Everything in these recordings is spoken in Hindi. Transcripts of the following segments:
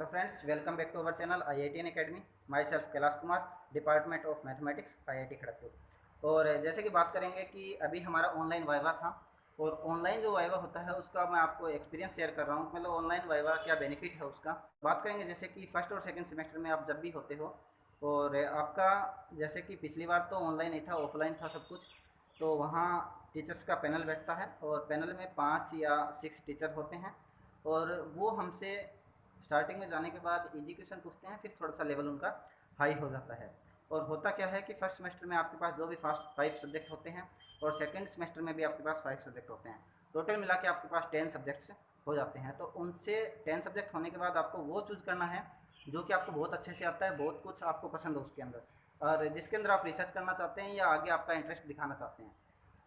Hello friends, welcome back to our channel IITN academy. Myself Kailash Kumar, department of mathematics, IIT Kharagpur. और जैसे कि बात करेंगे कि अभी हमारा ऑनलाइन वाइवा था, और ऑनलाइन जो वाइवा होता है उसका मैं आपको एक्सपीरियंस शेयर कर रहा हूँ। मतलब ऑनलाइन वाइवा क्या बेनिफिट है उसका बात करेंगे। जैसे कि फर्स्ट और सेकंड सेमेस्टर में आप जब भी होते हो, और आपका जैसे कि पिछली बार तो ऑनलाइन नहीं था, ऑफलाइन था सब कुछ। तो वहाँ टीचर्स का पैनल बैठता है, और पैनल में 5 या 6 टीचर होते हैं। और वो हमसे स्टार्टिंग में जाने के बाद इजी क्वेश्चन पूछते हैं, फिर थोड़ा सा लेवल उनका हाई हो जाता है। और होता क्या है कि फर्स्ट सेमेस्टर में आपके पास जो भी फर्स्ट 5 सब्जेक्ट होते हैं, और सेकंड सेमेस्टर में भी आपके पास 5 सब्जेक्ट होते हैं। टोटल मिला के आपके पास 10 सब्जेक्ट्स हो जाते हैं। तो उनसे 10 सब्जेक्ट होने के बाद आपको वो चूज़ करना है जो कि आपको बहुत अच्छे से आता है, बहुत कुछ आपको पसंद है उसके अंदर, और जिसके अंदर आप रिसर्च करना चाहते हैं या आगे आपका इंटरेस्ट दिखाना चाहते हैं।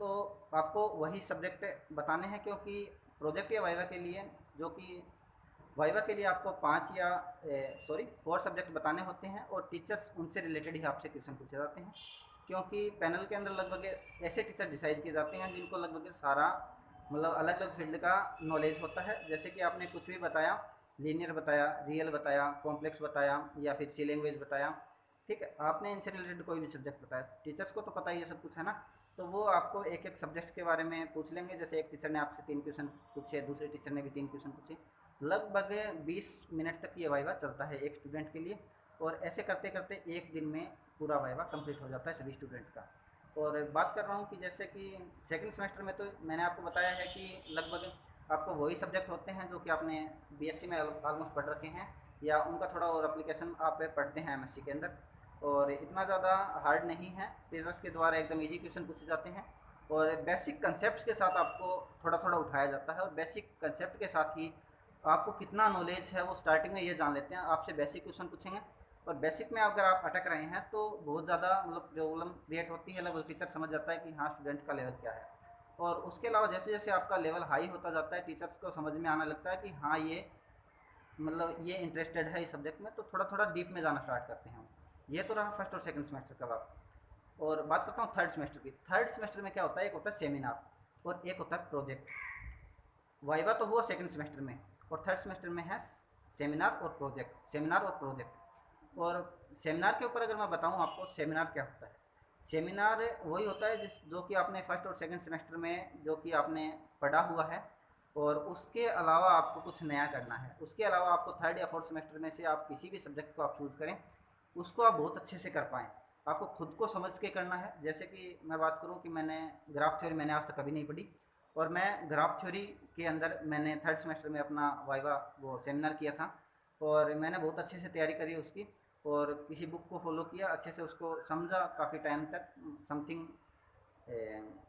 तो आपको वही सब्जेक्ट बताने हैं, क्योंकि प्रोजेक्ट या वाइवा के लिए, जो कि वाइवा के लिए आपको 5 या 4 सब्जेक्ट बताने होते हैं, और टीचर्स उनसे रिलेटेड ही आपसे क्वेश्चन पूछे जाते हैं। क्योंकि पैनल के अंदर लगभग ऐसे टीचर डिसाइड किए जाते हैं जिनको लगभग सारा, मतलब अलग अलग फील्ड का नॉलेज होता है। जैसे कि आपने कुछ भी बताया, लीनियर बताया, रियल बताया, कॉम्प्लेक्स बताया, या फिर सी लैंग्वेज बताया, ठीक है, आपने इनसे रिलेटेड कोई भी सब्जेक्ट बताया, टीचर्स को तो पता ही है सब कुछ, है ना। तो वो आपको एक एक सब्जेक्ट के बारे में पूछ लेंगे। जैसे एक टीचर ने आपसे 3 क्वेश्चन पूछे, दूसरे टीचर ने भी 3 क्वेश्चन पूछे। लगभग 20 मिनट तक ये वाइवा चलता है एक स्टूडेंट के लिए। और ऐसे करते करते एक दिन में पूरा वाइवा कंप्लीट हो जाता है सभी स्टूडेंट का। और बात कर रहा हूँ कि जैसे कि सेकंड सेमेस्टर में, तो मैंने आपको बताया है कि लगभग आपको वही सब्जेक्ट होते हैं जो कि आपने BSc में ऑलमोस्ट पढ़ रखे हैं, या उनका थोड़ा और एप्लीकेशन आप पढ़ते हैं MSc के अंदर। और इतना ज़्यादा हार्ड नहीं है, टीचर्स के द्वारा एकदम इजी क्वेश्चन पूछे जाते हैं। और बेसिक कंसेप्ट के साथ आपको थोड़ा थोड़ा उठाया जाता है, और बेसिक कंसेप्ट के साथ ही आपको कितना नॉलेज है वो स्टार्टिंग में ये जान लेते हैं। आपसे बेसिक क्वेश्चन पूछेंगे, और बेसिक में अगर आप अटक रहे हैं तो बहुत ज़्यादा मतलब प्रॉब्लम क्रिएट होती है। लगभग टीचर समझ जाता है कि हाँ, स्टूडेंट का लेवल क्या है। और उसके अलावा जैसे जैसे आपका लेवल हाई होता जाता है, टीचर्स को समझ में आने लगता है कि हाँ, ये मतलब ये इंटरेस्टेड है इस सब्जेक्ट में, तो थोड़ा थोड़ा डीप में जाना स्टार्ट करते हैं। ये तो रहा फर्स्ट और सेकंड सेमेस्टर का बात। और बात करता हूँ थर्ड सेमेस्टर की। थर्ड सेमेस्टर में क्या होता है, एक होता है सेमिनार, और एक होता है प्रोजेक्ट। वाइवा तो हुआ सेकंड सेमेस्टर में, और थर्ड सेमेस्टर में है सेमिनार और प्रोजेक्ट। सेमिनार और प्रोजेक्ट। और सेमिनार के ऊपर अगर मैं बताऊं आपको, सेमिनार क्या होता है। सेमिनार वही होता है जो कि आपने फर्स्ट और सेकंड सेमेस्टर में जो कि आपने पढ़ा हुआ है, और उसके अलावा आपको कुछ नया करना है। उसके अलावा आपको थर्ड या फोर्थ सेमेस्टर में से आप किसी भी सब्जेक्ट को आप चूज़ करें, उसको आप बहुत अच्छे से कर पाएँ। आपको खुद को समझ के करना है। जैसे कि मैं बात करूँ कि मैंने ग्राफ थ्योरी मैंने आज तक कभी नहीं पढ़ी, और मैं ग्राफ थ्योरी के अंदर मैंने थर्ड सेमेस्टर में अपना वाइवा वो सेमिनार किया था, और मैंने बहुत अच्छे से तैयारी करी उसकी, और किसी बुक को फॉलो किया, अच्छे से उसको समझा काफ़ी टाइम तक। समथिंग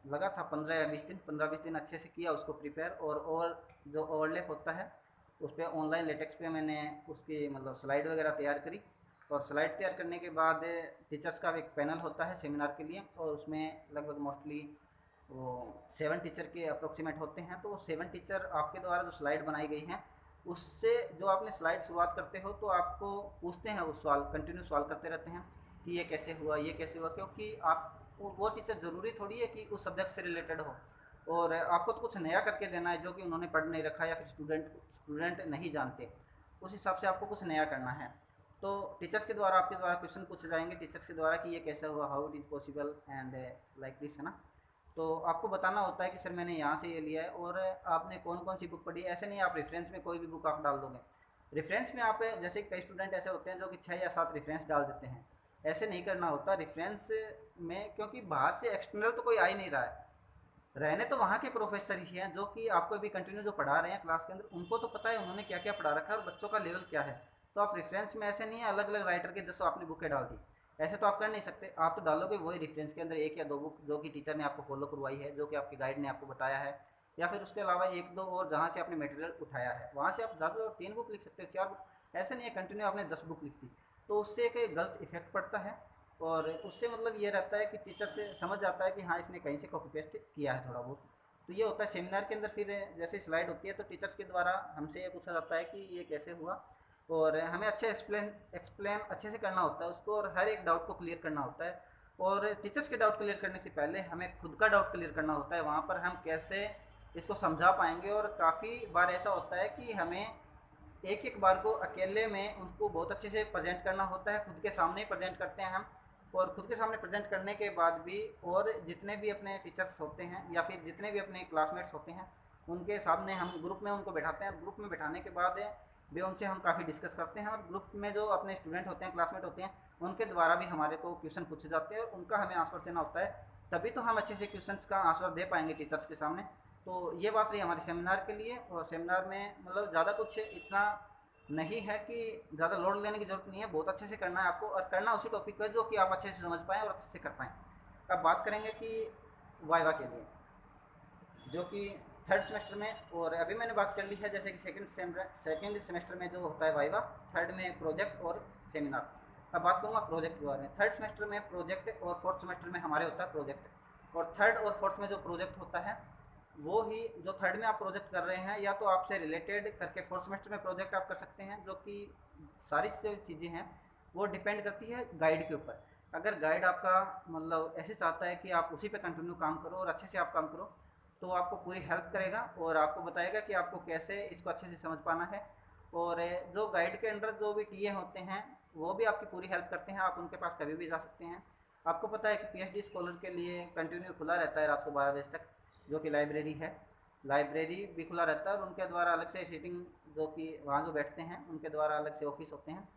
लगा था 15 या 20 दिन, 15-20 दिन अच्छे से किया उसको प्रिपेयर। और जो ओवरलैप होता है उस पर ऑनलाइन लेटेक्स पे मैंने उसकी मतलब स्लाइड वगैरह तैयार करी। और स्लाइड तैयार करने के बाद टीचर्स का एक पैनल होता है सेमिनार के लिए, और उसमें लगभग मोस्टली वो 7 टीचर के अप्रोक्सीमेट होते हैं। तो वो 7 टीचर आपके द्वारा जो स्लाइड बनाई गई हैं, उससे जो आपने स्लाइड शुरुआत करते हो तो आपको पूछते हैं, वो सवाल कंटिन्यू सवाल करते रहते हैं कि ये कैसे हुआ, ये कैसे हुआ। क्योंकि आप वो टीचर ज़रूरी थोड़ी है कि उस सब्जेक्ट से रिलेटेड हो, और आपको तो कुछ नया करके देना है जो कि उन्होंने पढ़ नहीं रखा, या फिर स्टूडेंट नहीं जानते। उस हिसाब से आपको कुछ नया करना है। तो टीचर्स के द्वारा आपके द्वारा क्वेश्चन पूछे जाएंगे टीचर्स के द्वारा कि ये कैसे हुआ, how it is possible and like this, है ना। तो आपको बताना होता है कि सर मैंने यहाँ से ये लिया है, और आपने कौन कौन सी बुक पढ़ी है। ऐसे नहीं आप रेफरेंस में कोई भी बुक आप डाल दोगे। रेफरेंस में आप जैसे कई स्टूडेंट ऐसे होते हैं जो कि 6 या 7 रेफरेंस डाल देते हैं। ऐसे नहीं करना होता रेफरेंस में, क्योंकि बाहर से एक्सटर्नल तो कोई आ ही नहीं रहा है। रहने तो वहाँ के प्रोफेसर ही हैं जो कि आपको अभी कंटिन्यू जो पढ़ा रहे हैं क्लास के अंदर, उनको तो पता है उन्होंने क्या क्या पढ़ा रखा है और बच्चों का लेवल क्या है। तो आप रेफरेंस में ऐसे नहीं है अलग अलग राइटर के जैसे आपने बुकें डाल दी, ऐसे तो आप कर नहीं सकते। आप तो डालोगे वही रेफरेंस के अंदर 1 या 2 बुक जो कि टीचर ने आपको फॉलो करवाई है, जो कि आपके गाइड ने आपको बताया है, या फिर उसके अलावा 1-2 और जहाँ से आपने मटेरियल उठाया है, वहाँ से आप ज़्यादा 3 बुक लिख सकते हो, 4 बुक। ऐसे नहीं है कंटिन्यू आपने 10 बुक लिख दी, तो उससे एक गलत इफेक्ट पड़ता है। और उससे मतलब ये रहता है कि टीचर से समझ आता है कि हाँ, इसने कहीं से कॉपी पेस्ट किया है थोड़ा बहुत। तो ये होता है सेमिनार के अंदर। फिर जैसे स्लाइड होती है तो टीचर्स के द्वारा हमसे ये पूछा जाता है कि ये कैसे हुआ, और हमें अच्छे एक्सप्लेन अच्छे से करना होता है उसको, और हर एक डाउट को क्लियर करना होता है। और टीचर्स के डाउट क्लियर करने से पहले हमें खुद का डाउट क्लियर करना होता है, वहाँ पर हम कैसे इसको समझा पाएंगे। और काफ़ी बार ऐसा होता है कि हमें एक एक बार को अकेले में उनको बहुत अच्छे से प्रेजेंट करना होता है, खुद के सामने ही प्रेजेंट करते हैं हम। और खुद के सामने प्रेजेंट करने के बाद भी और जितने भी अपने टीचर्स होते हैं या फिर जितने भी अपने क्लासमेट्स होते हैं उनके सामने हम ग्रुप में उनको बैठाते हैं। ग्रुप में बैठाने के बाद भी उनसे हम काफ़ी डिस्कस करते हैं, और ग्रुप में जो अपने स्टूडेंट होते हैं, क्लासमेट होते हैं, उनके द्वारा भी हमारे को क्वेश्चन पूछे जाते हैं और उनका हमें आंसर देना होता है। तभी तो हम अच्छे से क्वेश्चंस का आंसर दे पाएंगे टीचर्स के सामने। तो ये बात रही हमारे सेमिनार के लिए। और सेमिनार में मतलब ज़्यादा कुछ इतना नहीं है कि ज़्यादा लोड लेने की ज़रूरत नहीं है, बहुत अच्छे से करना है आपको, और करना उसी टॉपिक पर जो कि आप अच्छे से समझ पाएँ और अच्छे से कर पाएँ। अब बात करेंगे कि वाइवा के लिए, जो कि थर्ड सेमेस्टर में, और अभी मैंने बात कर ली है जैसे कि सेकेंड सेमेस्टर में जो होता है वाइवा, थर्ड में प्रोजेक्ट और सेमिनार। अब बात करूँगा प्रोजेक्ट के बारे में। थर्ड सेमेस्टर में प्रोजेक्ट और फोर्थ सेमेस्टर में हमारे होता है प्रोजेक्ट। और थर्ड और फोर्थ में जो प्रोजेक्ट होता है वो ही जो थर्ड में आप प्रोजेक्ट कर रहे हैं, या तो आपसे रिलेटेड करके फोर्थ सेमेस्टर में प्रोजेक्ट आप कर सकते हैं, जो कि सारी जो चीज़ें हैं वो डिपेंड करती है गाइड के ऊपर। अगर गाइड आपका मतलब ऐसे चाहता है कि आप उसी पे कंटिन्यू काम करो और अच्छे से आप काम करो, तो आपको पूरी हेल्प करेगा और आपको बताएगा कि आपको कैसे इसको अच्छे से समझ पाना है। और जो गाइड के अंडर जो भी टीए होते हैं वो भी आपकी पूरी हेल्प करते हैं, आप उनके पास कभी भी जा सकते हैं। आपको पता है कि पीएचडी स्कॉलर के लिए कंटिन्यू खुला रहता है रात को 12 बजे तक, जो कि लाइब्रेरी है। लाइब्रेरी भी खुला रहता है और उनके द्वारा अलग से सीटिंग, जो कि वहाँ जो बैठते हैं उनके द्वारा अलग से ऑफिस होते हैं,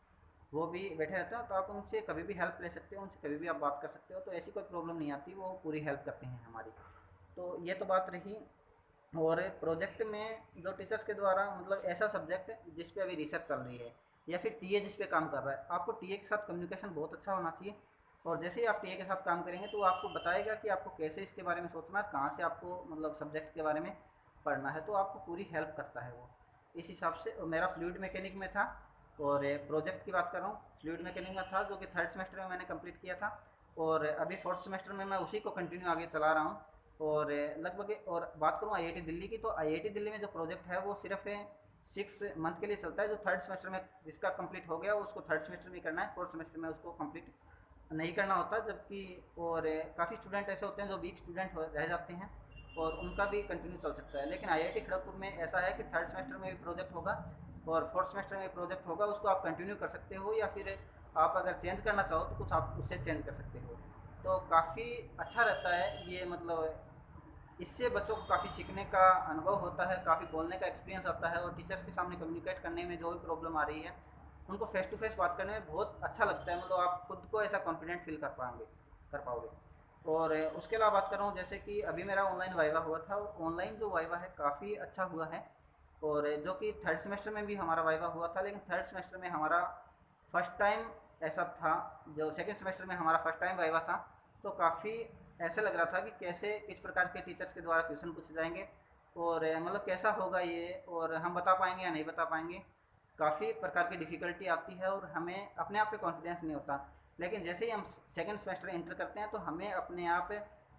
वो भी बैठे रहते हैं। तो आप उनसे कभी भी हेल्प ले सकते हो, उनसे कभी भी आप बात कर सकते हो, तो ऐसी कोई प्रॉब्लम नहीं आती, वो पूरी हेल्प करते हैं हमारी। तो ये तो बात रही। और प्रोजेक्ट में जो टीचर्स के द्वारा मतलब ऐसा सब्जेक्ट जिस पे अभी रिसर्च चल रही है या फिर टीए जिस पे काम कर रहा है, आपको टीए के साथ कम्युनिकेशन बहुत अच्छा होना चाहिए। और जैसे ही आप टीए के साथ काम करेंगे तो आपको बताएगा कि आपको कैसे इसके बारे में सोचना है, कहाँ से आपको मतलब सब्जेक्ट के बारे में पढ़ना है, तो आपको पूरी हेल्प करता है वो। इस हिसाब से मेरा फ्लूइड मैकेनिक में था, और प्रोजेक्ट की बात कर रहा हूँ, फ्लूइड मैकेनिक में था, जो कि थर्ड सेमेस्टर में मैंने कंप्लीट किया था। और अभी फोर्थ सेमेस्टर में मैं उसी को कंटिन्यू आगे चला रहा हूँ। और लगभग, और बात करूँ आईआईटी दिल्ली की, तो आईआईटी दिल्ली में जो प्रोजेक्ट है वो सिर्फ 6 मंथ के लिए चलता है। जो थर्ड सेमेस्टर में जिसका कंप्लीट हो गया उसको थर्ड सेमेस्टर में करना है, फोर्थ सेमेस्टर में उसको कंप्लीट नहीं करना होता। जबकि और काफ़ी स्टूडेंट ऐसे होते हैं जो वीक स्टूडेंट रह जाते हैं और उनका भी कंटिन्यू चल सकता है। लेकिन आईआईटी खड़गपुर में ऐसा है कि थर्ड सेमेस्टर में भी प्रोजेक्ट होगा और फोर्थ सेमेस्टर में भी प्रोजेक्ट होगा, उसको आप कंटिन्यू कर सकते हो, या फिर आप अगर चेंज करना चाहो तो कुछ आप उससे चेंज कर सकते हो। तो काफ़ी अच्छा रहता है ये, मतलब इससे बच्चों को काफ़ी सीखने का अनुभव होता है, काफ़ी बोलने का एक्सपीरियंस आता है, और टीचर्स के सामने कम्युनिकेट करने में जो भी प्रॉब्लम आ रही है उनको फेस टू फेस बात करने में बहुत अच्छा लगता है। मतलब आप खुद को ऐसा कॉन्फिडेंट फील कर पाओगे। और उसके अलावा बात कर रहा हूँ, जैसे कि अभी मेरा ऑनलाइन वाइवा हुआ था, ऑनलाइन जो वाइवा है काफ़ी अच्छा हुआ है। और जो कि थर्ड सेमेस्टर में भी हमारा वाइवा हुआ था, लेकिन थर्ड सेमेस्टर में हमारा फर्स्ट टाइम ऐसा था, जो सेकेंड सेमेस्टर में हमारा फर्स्ट टाइम वाइवा था। तो काफ़ी ऐसा लग रहा था कि कैसे किस प्रकार के टीचर्स के द्वारा क्वेश्चन पूछे जाएंगे, और मतलब कैसा होगा ये, और हम बता पाएंगे या नहीं बता पाएंगे। काफ़ी प्रकार की डिफ़िकल्टी आती है और हमें अपने आप पे कॉन्फिडेंस नहीं होता। लेकिन जैसे ही हम सेकंड सेमेस्टर इंटर करते हैं तो हमें अपने आप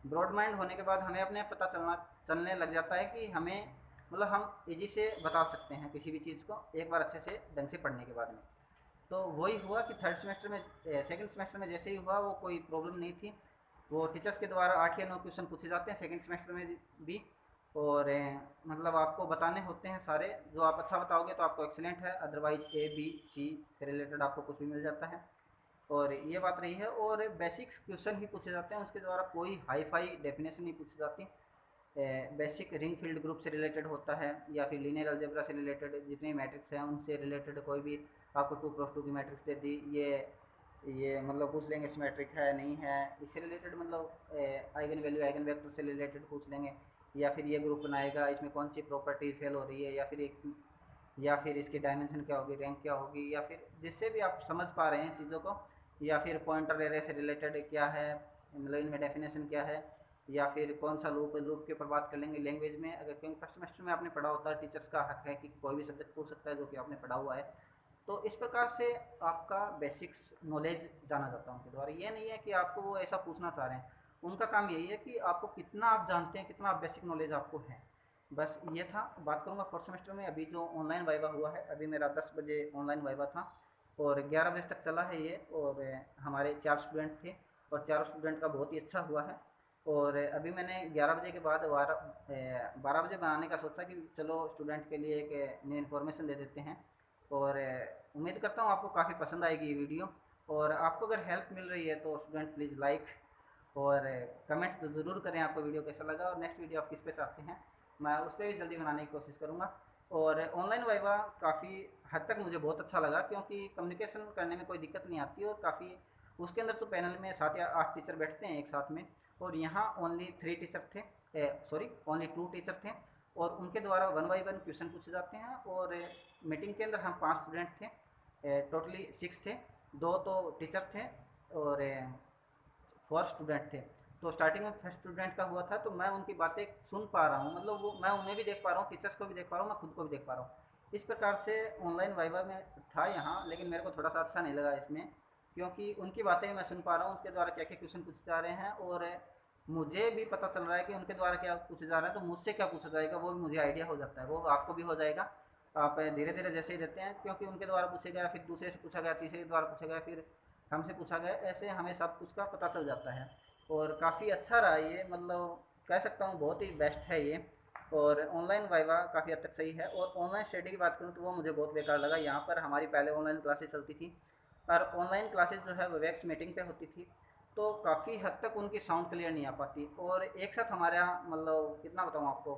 ब्रॉड माइंड होने के बाद हमें अपने आप पता चलने लग जाता है कि हमें मतलब हम इजी से बता सकते हैं किसी भी चीज़ को एक बार अच्छे से ढंग से पढ़ने के बाद में। तो वही हुआ कि थर्ड सेमेस्टर में, सेकंड सेमेस्टर में जैसे ही हुआ वो कोई प्रॉब्लम नहीं थी। वो टीचर्स के द्वारा 8 या 9 क्वेश्चन पूछे जाते हैं सेकंड सेमेस्टर में भी। और मतलब आपको बताने होते हैं सारे, जो आप अच्छा बताओगे तो आपको एक्सीलेंट है, अदरवाइज ए बी सी से रिलेटेड आपको कुछ भी मिल जाता है। और ये बात रही है। और बेसिक्स क्वेश्चन ही पूछे जाते हैं, उसके द्वारा कोई हाई फाई डेफिनेशन नहीं पूछी जाती। बेसिक रिंग फील्ड ग्रुप से रिलेटेड होता है, या फिर लीनियर अलजेब्रा से रिलेटेड जितने मैट्रिक्स हैं उनसे रिलेटेड कोई भी आपको 2x2 की मैट्रिक्स दे दी, ये मतलब पूछ लेंगे सिमेट्रिक है नहीं है, इससे रिलेटेड मतलब आइगन वैल्यू आइगन वेक्टर से रिलेटेड पूछ लेंगे। या फिर ये ग्रुप बनाएगा, इसमें कौन सी प्रॉपर्टी फेल हो रही है, या फिर इसकी डायमेंशन क्या होगी, रैंक क्या होगी, या फिर जिससे भी आप समझ पा रहे हैं चीज़ों को। या फिर पॉइंटर एरे से रिलेटेड क्या है, मतलब इनमें डेफिनेशन क्या है। या फिर कौन सा लूप के ऊपर बात कर लेंगे लैंग्वेज में, अगर क्योंकि फर्स्ट सेमेस्टर में आपने पढ़ा होता है, टीचर्स का हक है कि कोई भी सब्जेक्ट पूछ सकता है जो कि आपने पढ़ा हुआ है। तो इस प्रकार से आपका बेसिक्स नॉलेज जाना जाता है उनके द्वारा। ये नहीं है कि आपको वो ऐसा पूछना चाह रहे हैं, उनका काम यही है कि आपको कितना आप जानते हैं, कितना आप बेसिक नॉलेज आपको है। बस ये था। बात करूँगा फोर्थ सेमेस्टर में, अभी जो ऑनलाइन वाइवा हुआ है, अभी मेरा 10 बजे ऑनलाइन वाइवा था और 11 बजे तक चला है ये। और हमारे 4 स्टूडेंट थे और चारों स्टूडेंट का बहुत ही अच्छा हुआ है। और अभी मैंने 11 बजे के बाद 12 बजे बनाने का सोचा कि चलो स्टूडेंट के लिए एक न्यू इन्फॉर्मेशन दे देते हैं। और उम्मीद करता हूँ आपको काफ़ी पसंद आएगी ये वीडियो। और आपको अगर हेल्प मिल रही है तो स्टूडेंट प्लीज़ लाइक और कमेंट तो ज़रूर करें आपको वीडियो कैसा लगा, और नेक्स्ट वीडियो आप किस पे चाहते हैं, मैं उस पर भी जल्दी बनाने की कोशिश करूँगा। और ऑनलाइन वाइवा काफ़ी हद तक मुझे बहुत अच्छा लगा, क्योंकि कम्युनिकेशन करने में कोई दिक्कत नहीं आती, और काफ़ी उसके अंदर तो पैनल में 7 या 8 टीचर बैठते हैं एक साथ में, और यहाँ ओनली 3 टीचर थे, सॉरी ओनली 2 टीचर थे, और उनके द्वारा 1 बाई 1 क्वेश्चन पूछे जाते हैं। और मीटिंग के अंदर हम 5 स्टूडेंट थे, टोटली 6 थे, 2 तो टीचर थे और 4 स्टूडेंट थे। तो स्टार्टिंग में फर्स्ट स्टूडेंट का हुआ था, तो मैं उनकी बातें सुन पा रहा हूँ, मतलब वो मैं उन्हें भी देख पा रहा हूँ, टीचर्स को भी देख पा रहा हूँ, मैं खुद को भी देख पा रहा हूँ। इस प्रकार से ऑनलाइन वाइवा में था यहाँ, लेकिन मेरे को थोड़ा सा अच्छा नहीं लगा इसमें, क्योंकि उनकी बातें मैं सुन पा रहा हूँ, उसके द्वारा क्या क्या क्वेश्चन पूछे जा रहे हैं, और मुझे भी पता चल रहा है कि उनके द्वारा क्या पूछा जा रहा है, तो मुझसे क्या पूछा जाएगा वो भी मुझे आइडिया हो जाता है, वो आपको भी हो जाएगा। आप धीरे धीरे जैसे ही देते हैं, क्योंकि उनके द्वारा पूछे गया, फिर दूसरे से पूछा गया, तीसरे के द्वारा पूछा गया, फिर हमसे पूछा गया, ऐसे हमें सब कुछ का पता चल जाता है। और काफ़ी अच्छा रहा ये, मतलब कह सकता हूँ बहुत ही बेस्ट है ये। और ऑनलाइन वाइवा काफ़ी हद तक सही है। और ऑनलाइन स्टडी की बात करूँ तो वो मुझे बहुत बेकार लगा। यहाँ पर हमारी पहले ऑनलाइन क्लासेस चलती थी, और ऑनलाइन क्लासेस जो है वो वेक्स मीटिंग पे होती थी, तो काफ़ी हद तक उनकी साउंड क्लियर नहीं आ पाती। और एक साथ हमारे यहाँ मतलब कितना बताऊँ आपको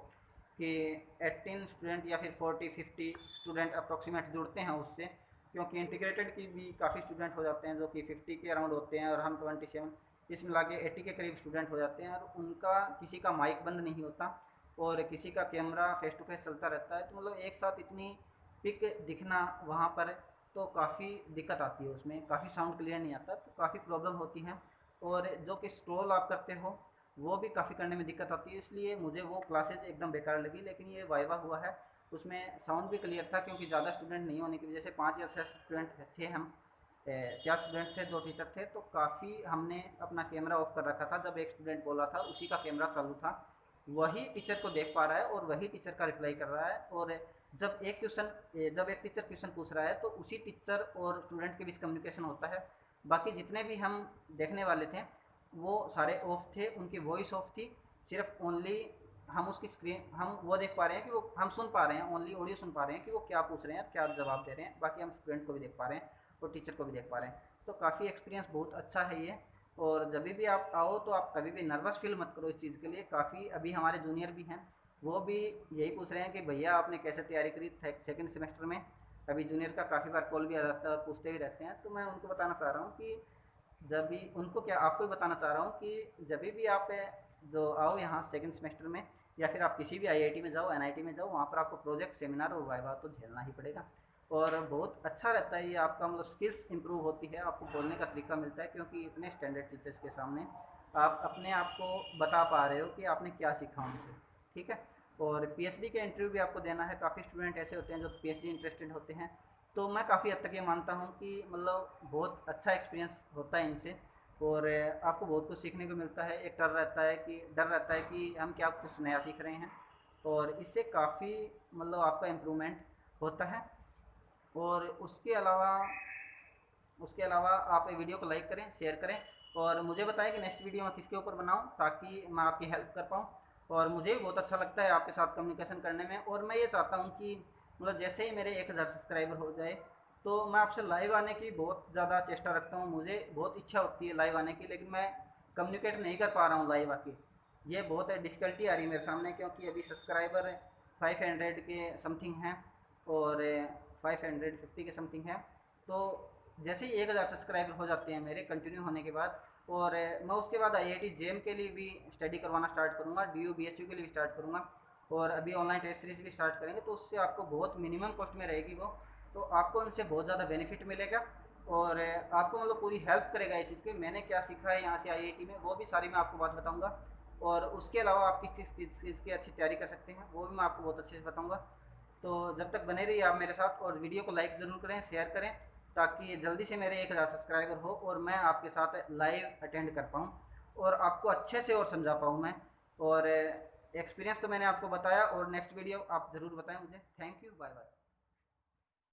कि 18 स्टूडेंट या फिर 40-50 स्टूडेंट अप्रोक्सीमेट जुड़ते हैं उससे, क्योंकि इंटीग्रेटेड की भी काफ़ी स्टूडेंट हो जाते हैं जो कि 50 के अराउंड होते हैं, और हम 27, इस मिला के 80 के करीब स्टूडेंट हो जाते हैं, और उनका किसी का माइक बंद नहीं होता और किसी का कैमरा फेस टू फेस चलता रहता है, तो मतलब एक साथ इतनी पिक दिखना वहाँ पर, तो काफ़ी दिक्कत आती है, उसमें काफ़ी साउंड क्लियर नहीं आता, तो काफ़ी प्रॉब्लम होती है। और जो कि स्क्रॉल आप करते हो वो भी काफ़ी करने में दिक्कत आती है, इसलिए मुझे वो क्लासेज एकदम बेकार लगी। लेकिन ये वाइवा हुआ है, उसमें साउंड भी क्लियर था, क्योंकि ज़्यादा स्टूडेंट नहीं होने की वजह से 5 या 6 स्टूडेंट थे हम, 4 स्टूडेंट थे, 2 टीचर थे, तो काफ़ी हमने अपना कैमरा ऑफ कर रखा था। जब एक स्टूडेंट बोल रहा था उसी का कैमरा चालू था, वही टीचर को देख पा रहा है और वही टीचर का रिप्लाई कर रहा है। और जब एक टीचर क्वेश्चन पूछ रहा है तो उसी टीचर और स्टूडेंट के बीच कम्युनिकेशन होता है। बाकी जितने भी हम देखने वाले थे वो सारे ऑफ थे, उनकी वॉइस ऑफ थी, सिर्फ ओनली हम उसकी स्क्रीन हम वो देख पा रहे हैं कि वो हम सुन पा रहे हैं, ओनली ऑडियो सुन पा रहे हैं कि वो क्या पूछ रहे हैं, क्या जवाब दे रहे हैं। बाकी हम स्टूडेंट को भी देख पा रहे हैं और टीचर को भी देख पा रहे हैं, तो काफ़ी एक्सपीरियंस बहुत अच्छा है ये। और जब भी आप आओ तो आप कभी भी नर्वस फील मत करो इस चीज़ के लिए। काफ़ी अभी हमारे जूनियर भी हैं, वो भी यही पूछ रहे हैं कि भैया आपने कैसे तैयारी करी सेकंड सेमेस्टर में। अभी जूनियर का काफ़ी बार कॉल भी आ जाता है और पूछते भी रहते हैं, तो मैं उनको बताना चाह रहा हूँ कि जब भी उनको क्या आपको भी बताना चाह रहा हूँ कि जब भी आप जो आओ यहाँ सेकंड सेमेस्टर में, या फिर आप किसी भी आईआईटी में जाओ, एनआईटी में जाओ, वहाँ पर आपको प्रोजेक्ट, सेमिनार और वाइवा तो झेलना ही पड़ेगा। और बहुत अच्छा रहता है ये, आपका मतलब स्किल्स इंप्रूव होती है, आपको बोलने का तरीका मिलता है, क्योंकि इतने स्टैंडर्ड टीचर्स के सामने आप अपने आप को बता पा रहे हो कि आपने क्या सीखा उनसे, ठीक है। और पीएचडी के इंटरव्यू भी आपको देना है, काफ़ी स्टूडेंट ऐसे होते हैं जो पीएचडी इंटरेस्टेड होते हैं, तो मैं काफ़ी हद तक ये मानता हूँ कि मतलब बहुत अच्छा एक्सपीरियंस होता है इनसे। और आपको बहुत कुछ सीखने को मिलता है। एक डर रहता है कि हम क्या कुछ नया सीख रहे हैं, और इससे काफ़ी मतलब आपका इम्प्रूवमेंट होता है। और उसके अलावा आप वीडियो को लाइक करें, शेयर करें, और मुझे बताएं कि नेक्स्ट वीडियो मैं किसके ऊपर बनाऊं, ताकि मैं आपकी हेल्प कर पाऊं। और मुझे भी बहुत अच्छा लगता है आपके साथ कम्युनिकेशन करने में, और मैं ये चाहता हूं कि मतलब जैसे ही मेरे 1000 सब्सक्राइबर हो जाए तो मैं आपसे लाइव आने की बहुत ज़्यादा चेष्टा रखता हूँ। मुझे बहुत इच्छा होती है लाइव आने की, लेकिन मैं कम्युनिकेट नहीं कर पा रहा हूँ लाइव आके। ये बहुत डिफ़िकल्टी आ रही है मेरे सामने, क्योंकि अभी सब्सक्राइबर 500 के समथिंग हैं, और 550 के समथिंग हैं। तो जैसे ही 1000 सब्सक्राइबर हो जाते हैं मेरे कंटिन्यू होने के बाद, और मैं उसके बाद आईआईटी जेम के लिए भी स्टडी करवाना स्टार्ट करूँगा, डीयू बीएचयू के लिए भी स्टार्ट करूँगा, और अभी ऑनलाइन टेस्ट सीरीज भी स्टार्ट करेंगे, तो उससे आपको बहुत मिनिमम कॉस्ट में रहेगी वो, तो आपको उनसे बहुत ज़्यादा बेनिफिट मिलेगा। और आपको मतलब पूरी हेल्प करेगा इस चीज़ की। मैंने क्या सीखा है यहाँ से आईआईटी में, वो भी सारी मैं आपको बात बताऊँगा। और उसके अलावा आप किस किस चीज़ की अच्छी तैयारी कर सकते हैं वो भी मैं आपको बहुत अच्छे से बताऊँगा। तो जब तक बने रहिए आप मेरे साथ, और वीडियो को लाइक ज़रूर करें, शेयर करें, ताकि जल्दी से मेरे 1000 सब्सक्राइबर हो और मैं आपके साथ लाइव अटेंड कर पाऊँ और आपको अच्छे से और समझा पाऊँ मैं। और एक्सपीरियंस तो मैंने आपको बताया, और नेक्स्ट वीडियो आप ज़रूर बताएं मुझे। Thank you, bye bye.